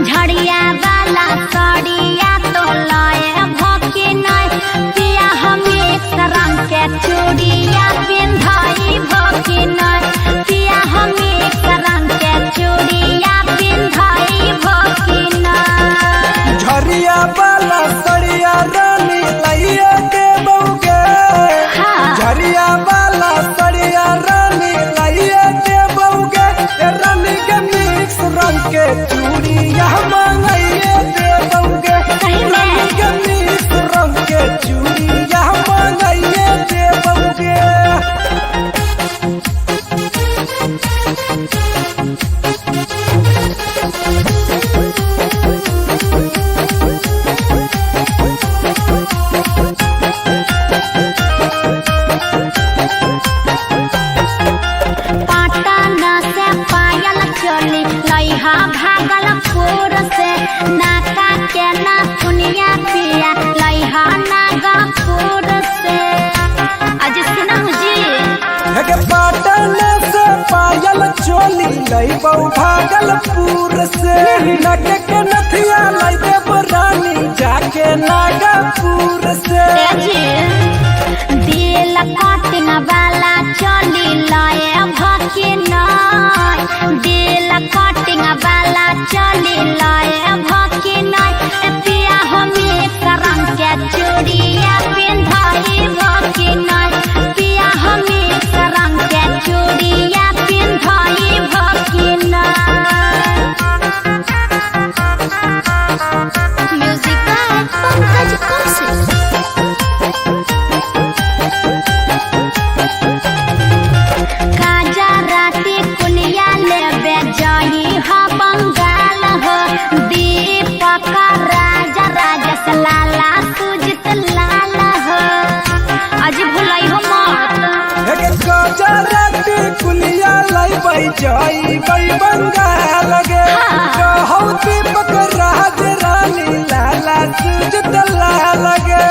झड़िया वाला सड़िया तो लय भके नहीं पिया हमें रंग के चूड़िया पिंधाई भके नहीं पिया हमें रंग के चूड़िया पिंधाई भके नहीं झड़िया वाला सड़िया रानी लइया के बउगे झड़िया वाला सड़िया रानी लइया के बउगे रानी के मिक्स रंग के चूड़िया मंगाइए दे बउगे रानी के मिक्स रंग के चूड़िया मंगाइए दे बउगे भागलपुर से नाका के ना सुनिया पिया लइहा नागपुर से आज सुना मुझे पाटन से पायल चोली लई बहु भागलपुर से नक के नथिया लई देव रानी जाके नागपुर से दिल कटिंग वाला चोली लए भके नहीं दिल कटिंग वाला चोली लए भके नहीं पिया हमें रंग के चूड़िया पिंधाई भके नहीं पिया हमें रंग के चूड़िया पिंधाई भके नहीं म्यूजिक पंकज कौशिक बंगाल हो दीपक राजा राजस लाला सुजित लाल हो आज भुलाई हो मत कुलिया लाई बई जाई बई बंगाल गे कहौ दीपक राज रानी लाला सुजित लाल गे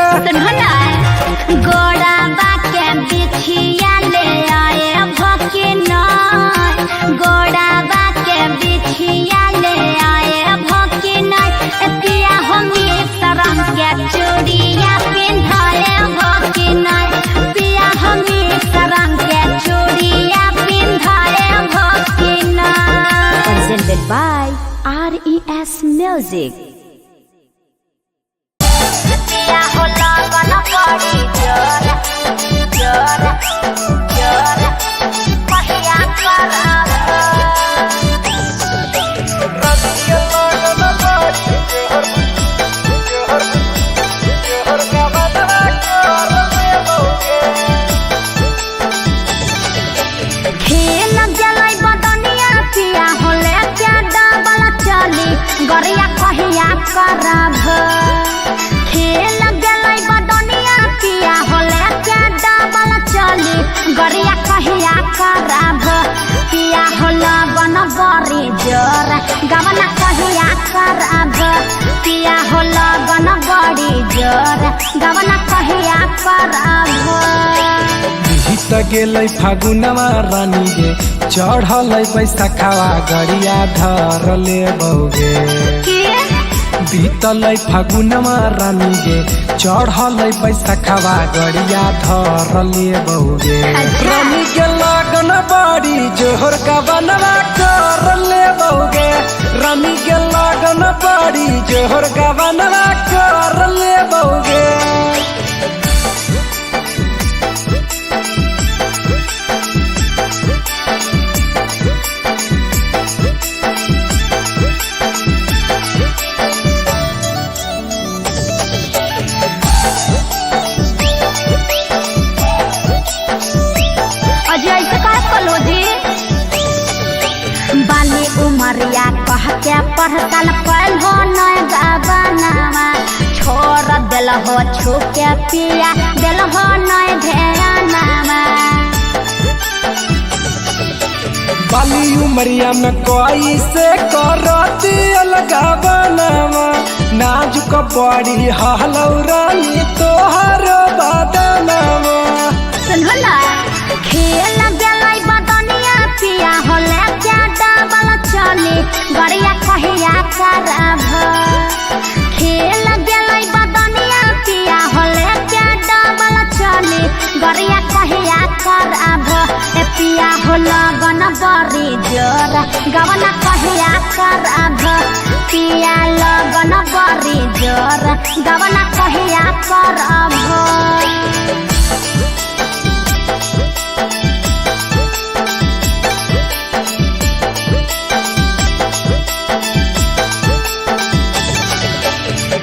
गोड़ा बाके बिछिया ले आए भके नहीं गोड़ा बाके बिछिया ले आए भके नहीं पिया हमें रंग के चूड़िया पिंधाए भके नहीं पिया हमें रंग के चूड़िया पिंधाए भके नहीं presented by RES Music पिया होला बना पड़ी जोर जोर जोर पहिया कराब रतिया लगन बाड़ी जोर जोर जोर का बदला कर ले बउगे खेल जलाई बदनिया पिया होले क्या डबल चली गरिया कहिया कराब खेल जलाई बदनिया पिया होले क्या डबल चली गरिया कहिया कराब पिया होला बन बड़ी जोर गवना कहिया कराब पिया होला बन बड़ी जोर गवना कहिया कराब गीत गेलै फागुनवा रानी गे चढ़लै पैसा खावा गरिया धरले बउगे बीतलै फागुनवा रानी गे चढ़लै पैसा खावा गरिया धरले बउगे रानी के लगन बड़ी जोहर का बनवा करले बउगे रानी के लगन बड़ी जोहर का बनवा करले बउगे बाली उमरिया कह के पढ़तल पल हो नय गावनामा छोड़ दिल हो छुके पिया दिल हो नय ध्यानामा बाली उमरिया में कोई से करती अलगावनामा नाजुक बड़ी हलौ रानी तोहर बदनामा सुनला खेल गेलै बदनिया पिया होले करब खेल गेलै बदनिया पिया होले क्या डबल चली गरिया कहिया करब ए पिया हो लगन बड़ी जोर गवना कहिया करब पिया लगन बड़ी जोर गवना कहिया करब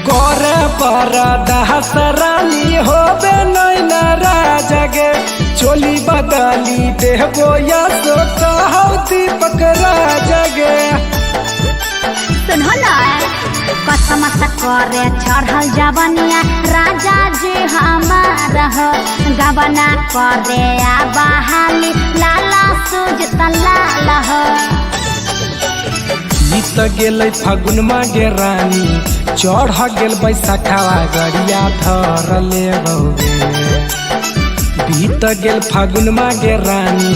गोरे पर दहसरानी होबे नैना राजगे चोली बदली देहबो या सो कहौ दीपक राजगे सुनो ना कसम से करे चढ़ल जवनिया राजा जी हमार हो गवना करे आ बहाली लाला सूज तलाल हो बीत गेलै फागुन मागे रानी चढ़ गेल बैसाखावा गरिया धर लेबौगे बीत गेल फागुन मागे रानी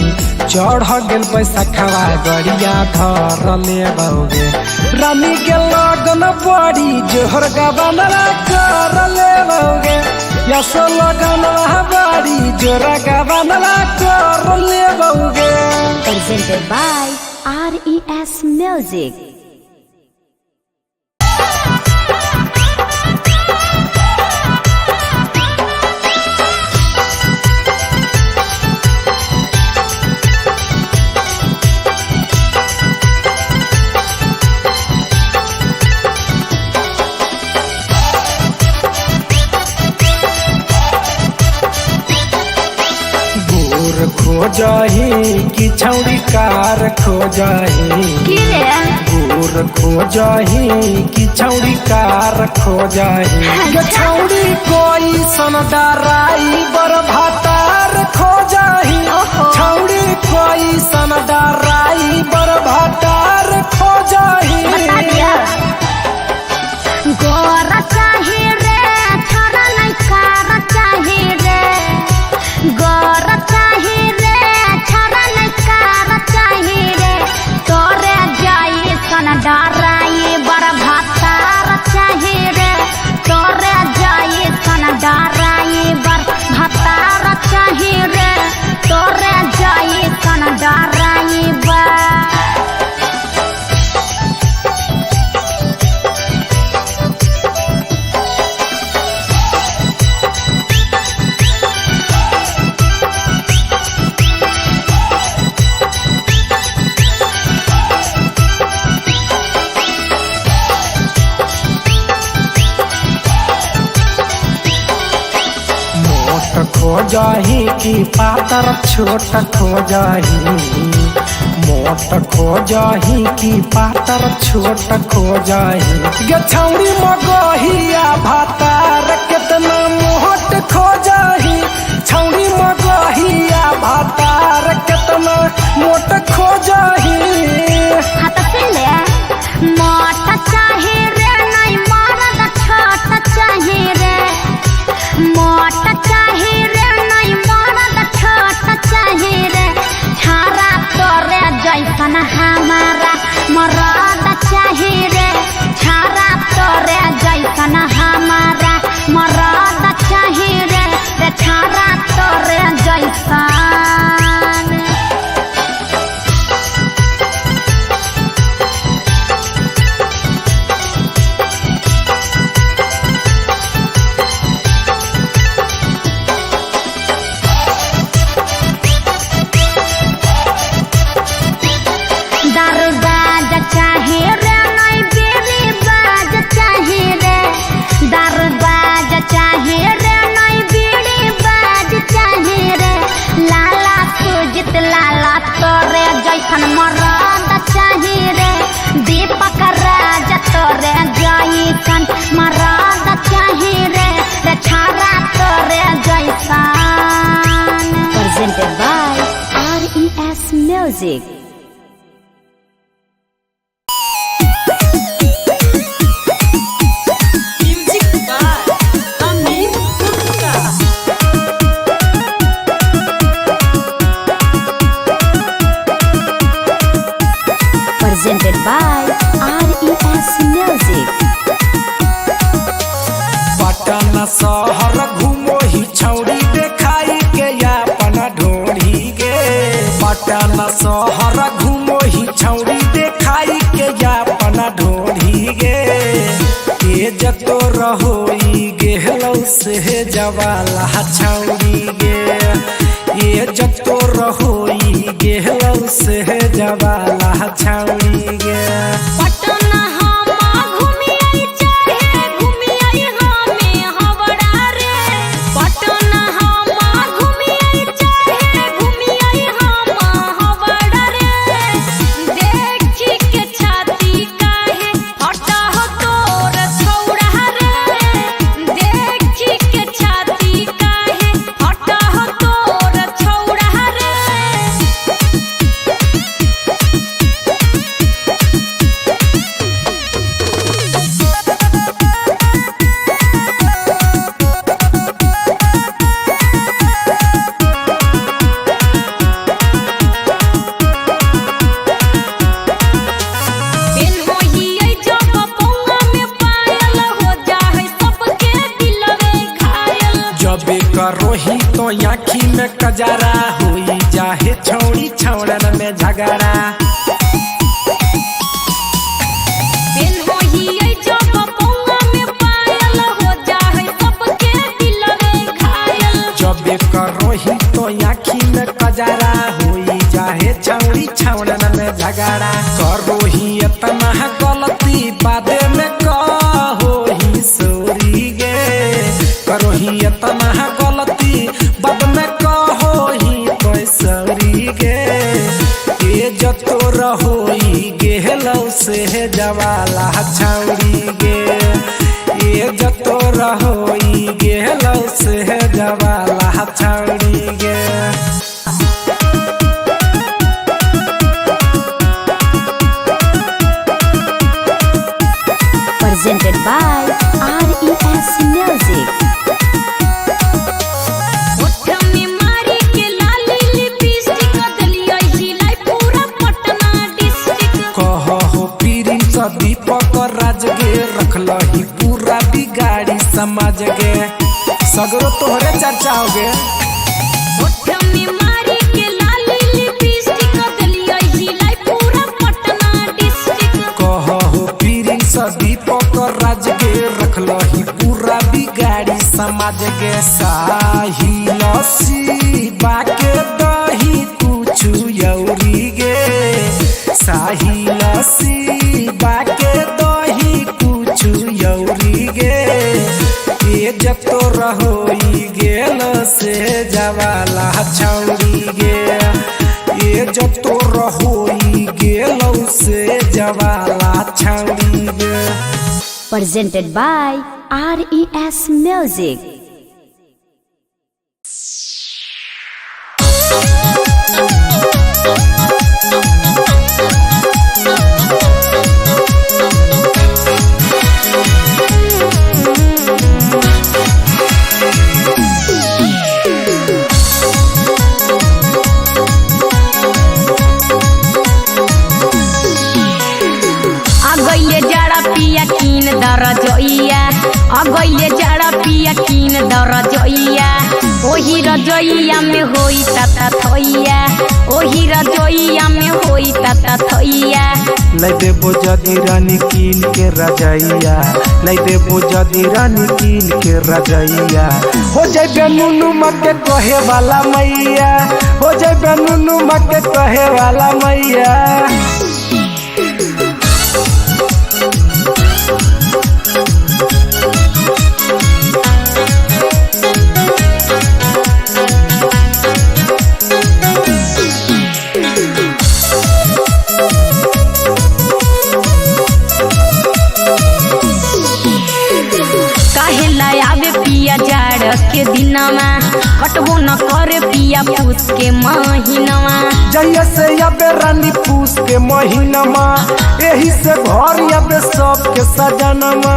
चढ़ गेल बैसाखावा गरिया धर लेबौगे रानी के लगन बड़ी जोहर गबनला कर लेबौगे यसो लगन बड़ी जोर गबनला कर लेबौगे। Presented by RES Music. खोजही कि छौड़ी कार खोजही गोर खोजही कि छौड़ी कार खोजही छौड़ी कोई सनदाराई बर भातार खोजही छौड़ी कोई सनदाराई बर भातार खोजही गोर चाही रे छोरा नहीं कार चाही रे गोर चाही रे छोरा नहीं कार चाही रे तोरे जाई सन डराई बर भातार चाही रे तोरे जाई सन डराई बर भातार चाही रे तोरे जाई सन डराई बर खोजही कि पातर छोट खोजही मोट खोजही कि पातर छोट खोजही गे छौड़ी मगहिया भातार केतना मोट खोजही छौड़ी मगहिया भातार केतना मोट खोजही हाथ से ले मोट चाही रे नहीं मरद छोट चाही रे मोट चाही रे नहीं मरद छोट चाही रे छारा तोरे जैसन हमारा मरद चाही रे छारा तोरे जैसन हमारा मरद चाही रे छारा तोरे जैसन दरबाज चाही रे नहीं बेरी बाज चाही रे दरबाज चाही रे नहीं बेरी बाज चाही रे लाला सुजित लाला तोरे जैसन मरद चाही रे दीपक राज तोरे जैसन मरद चाही रे छारा तोरे जैसन Presented by RES Music. Presented by RES Patna शहर घूमो ही छौड़ी देखाई के अपन ढोढ़ी गे। पटना शहर घूमो ही छौड़ी देखाई के अपन ढोढ़ी गे। तेज तो रहोई गेहलौ से जवाला छौड़ी गे। ये जब तो रहोई गेहलौ से जवाला छौड़ी गे। पटना हम घूमी आई चाहे घूमी आई हमें हवड़ा रे। पटना हम घूमी आई चाहे घूमी आई हम हवड़ा रे। देखी के छाती काहे हटा हो तोर छौड़ा रे। देखी के छाती काहे हटा हो तोर छौड़ा रे। बिन होई आई जब पौंगा में पायल हो जाए सबके दिलवे घायल। जबे करोही तो आँखी में कजरा होई जाहे छौड़ी छौड़न में झगड़ा। बिन होई आई जब पौंगा में पायल हो जाए सबके दिलवे घायल। जबे करोही तो आँखी में कजरा होई जाहे छौड़ी छौड़न में झगड़ा। करोही इतना गलती बादे में कहोही सोरी गे। करोही इतना गलती बाद में कहोही पैसरी गे। तेज तो रहोई गेहलौ से जवाला छौड़ी गे। तेज तो रहोई गेहलौ से जवाला छौड़ी गे। Presented by RES Music. ओठ में मारी के लाली लिपस्टिक दलिया हिलाई पूरा पटना डिस्ट्रिक्ट। कहो पीरी सा दीपक राज गे। रखलही पूरा बिगाड़ी समाज गे। सगरो तोहरे चर्चा हो गे। ओठ में मारी के लाली लिपस्टिक दलिया हिलाई पूरा पटना डिस्ट्रिक्ट। कहो पीरी सा दीपक राज गे। रखलही पूरा बिगाड़ी समाज गे। साही लस्सी बाके दही कुछ यौरी गे। साही लस्सी बाके दही कुछ यौरी गे। तेज तो रहोई गेल से जवाला छौड़ी गे। तेज तो रहोई गेलौ से जवाला छौड़ी गे। Presented by RES Music. अगैले जड़ा पिया कीन दरजइया। अगैले जड़ा पिया कीन दरजइया। ओही रजइया में होई ता थइया। ओही रजइया में होई ता थइया। लै देबो जदी रानी कील के रजैया। लै देबो जदी रानी कील के रजैया। हो जाए नुनु मके कहे वाला मैया। हो जाए नुनु मके कहे वाला मैया। काहे लायावे पिया जाड़ के दिनमा। कटबो न करे पिया पूस के महीनवा। जइया से अबे रानी पूस के महीनमा। एही से घर अबे सबके सजनमा।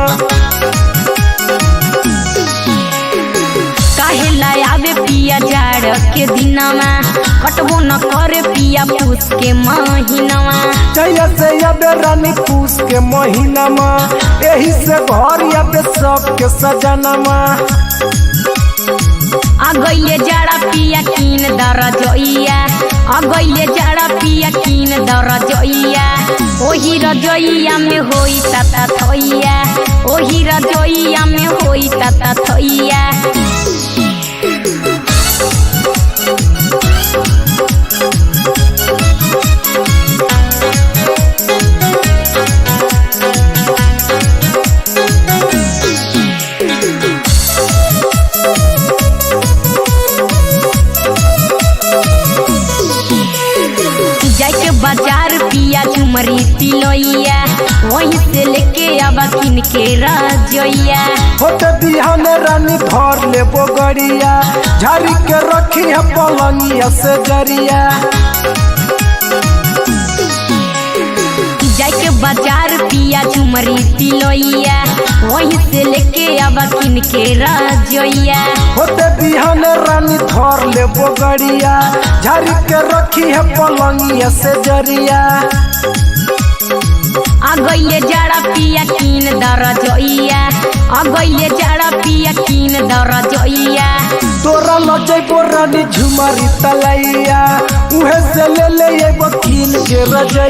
काहे लायावे पिया जाड़ जाड़ के दिनमा कटबो न करे पिया पूस के महीनावा जैसे अबे रानी पूस के महीनामा यही से घर अबे सबके सजनमा आ गइले जाड़ा पिया कीन दरजइया आ गइले जाड़ा पिया कीन दरजइया ओही रजइया में होई ता थइया ओही रजइया में होई ता थइया जाके बाजार पिया झुमरी तिलैया वहीं से लेके आवा किन के रजइया होते बिहान रानी धर ले बोगरिया झाड़ी के रखी है पलंगिया से जरिया जाके बाजार पिया झुमरी तिलैया वहीं से लेके आवा किन के रजइया होते बिहान रानी धर ले बोगरिया झाड़ी के रखी है पलंगिया से जरिया आ गइले जाड़ा पिया कीन दरजइया आ गइले जाड़ा पिया कीन दरजइया तोरा लजैबो रानी झुमरी तलैया उहे से ले ले एगो कीन के रजैया।